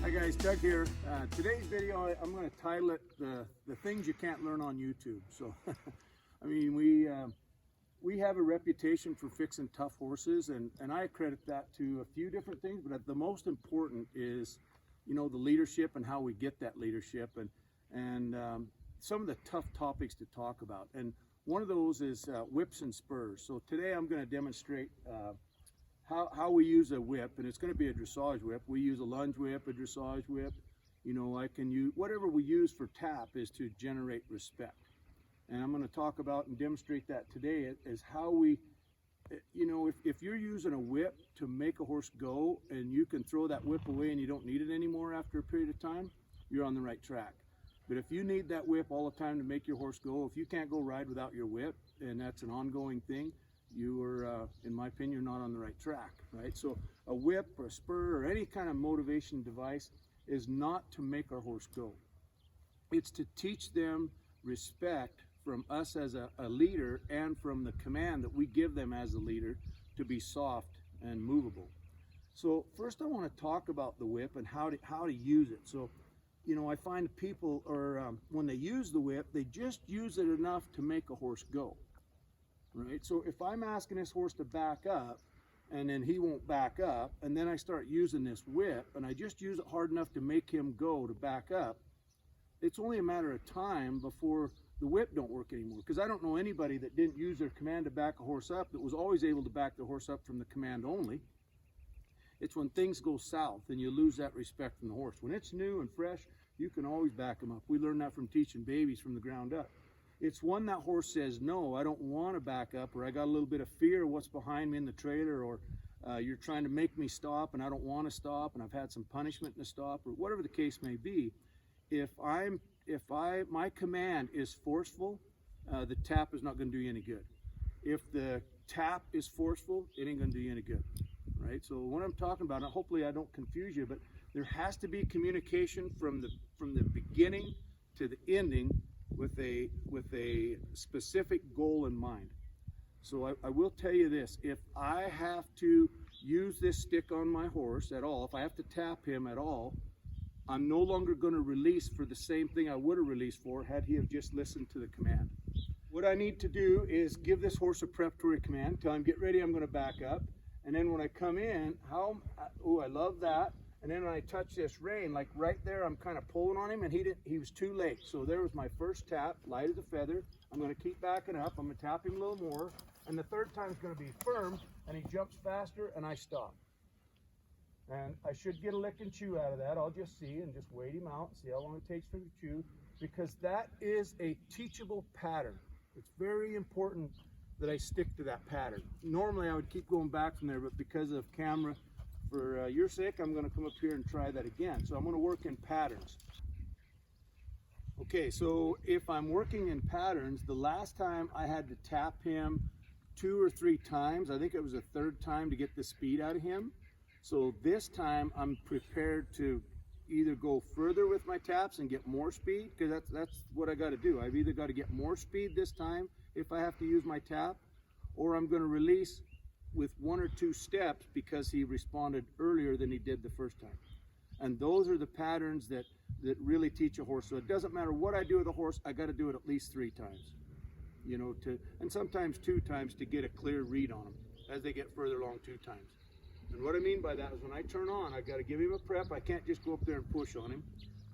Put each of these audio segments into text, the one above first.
Hi guys, Doug here. Today's video, I'm going to title it the things you can't learn on YouTube. So, I mean, we have a reputation for fixing tough horses, and I credit that to a few different things, but the most important is, you know, the leadership and how we get that leadership, and some of the tough topics to talk about. And one of those is whips and spurs. So today I'm going to demonstrate how we use a whip, and it's going to be a dressage whip. We use a lunge whip, a dressage whip. You know, I can use whatever we use for tap is to generate respect. And I'm going to talk about and demonstrate that today is how we, you know, if you're using a whip to make a horse go and you can throw that whip away and you don't need it anymore after a period of time, you're on the right track. But if you need that whip all the time to make your horse go, if you can't go ride without your whip, and that's an ongoing thing, you are, in my opinion, not on the right track, right? So a whip or a spur or any kind of motivation device is not to make our horse go. It's to teach them respect from us as a leader and from the command that we give them as a leader to be soft and movable. So first I want to talk about the whip and how to use it. So, you know, I find people when they use the whip, they just use it enough to make a horse go. Right? So if I'm asking this horse to back up and then he won't back up, and then I start using this whip and I just use it hard enough to make him go to back up, it's only a matter of time before the whip don't work anymore. Because I don't know anybody that didn't use their command to back a horse up that was always able to back the horse up from the command only. It's when things go south and you lose that respect from the horse. When it's new and fresh, you can always back them up. We learned that from teaching babies from the ground up. It's when that horse says, no, I don't want to back up, or I got a little bit of fear of what's behind me in the trailer, or you're trying to make me stop and I don't want to stop and I've had some punishment to stop, or whatever the case may be. If my command is forceful, the tap is not going to do you any good. If the tap is forceful, it ain't going to do you any good, right? So what I'm talking about, and hopefully I don't confuse you, but there has to be communication from the beginning to the ending with a specific goal in mind. So I will tell you this: if I have to use this stick on my horse at all, if I have to tap him at all, I'm no longer going to release for the same thing I would have released for had he have just listened to the command. What I need to do is give this horse a preparatory command, tell him, get ready, I'm going to back up. And then when I come in, I love that. And then when I touch this rein, like right there, I'm kind of pulling on him, and he was too late. So there was my first tap, light as a feather. I'm going to keep backing up. I'm going to tap him a little more. And the third time is going to be firm, and he jumps faster, and I stop. And I should get a lick and chew out of that. I'll just see and just wait him out, see how long it takes for him to chew, because that is a teachable pattern. It's very important that I stick to that pattern. Normally I would keep going back from there, but because of camera, for your sake, I'm going to come up here and try that again. So I'm going to work in patterns. Okay, so if I'm working in patterns, the last time I had to tap him 2 or 3 times, I think it was the third time to get the speed out of him. So this time I'm prepared to either go further with my taps and get more speed, because that's what I got to do. I've either got to get more speed this time if I have to use my tap, or I'm going to release with 1 or 2 steps because he responded earlier than he did the first time. And those are the patterns that really teach a horse. So it doesn't matter what I do with a horse, I got to do it at least 3 times, you know, and sometimes 2 times to get a clear read on them as they get further along 2 times. And what I mean by that is when I turn on, I got to give him a prep. I can't just go up there and push on him.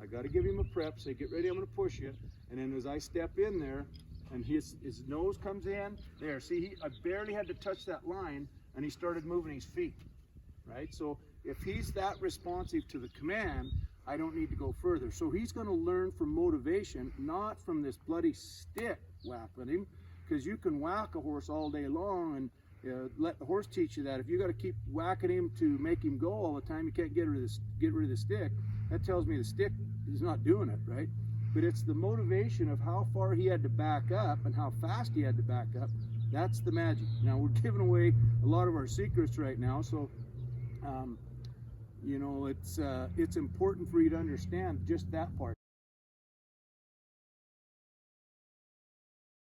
I got to give him a prep, say, get ready, I'm going to push you. And then as I step in there, and his nose comes in, there, see, I barely had to touch that line, and he started moving his feet, right? So if he's that responsive to the command, I don't need to go further. So he's going to learn from motivation, not from this bloody stick whacking him, because you can whack a horse all day long and let the horse teach you that. If you got to keep whacking him to make him go all the time, you can't get rid of the stick. That tells me the stick is not doing it, right? But it's the motivation of how far he had to back up and how fast he had to back up. That's the magic. Now we're giving away a lot of our secrets right now, so you know, it's important for you to understand just that part.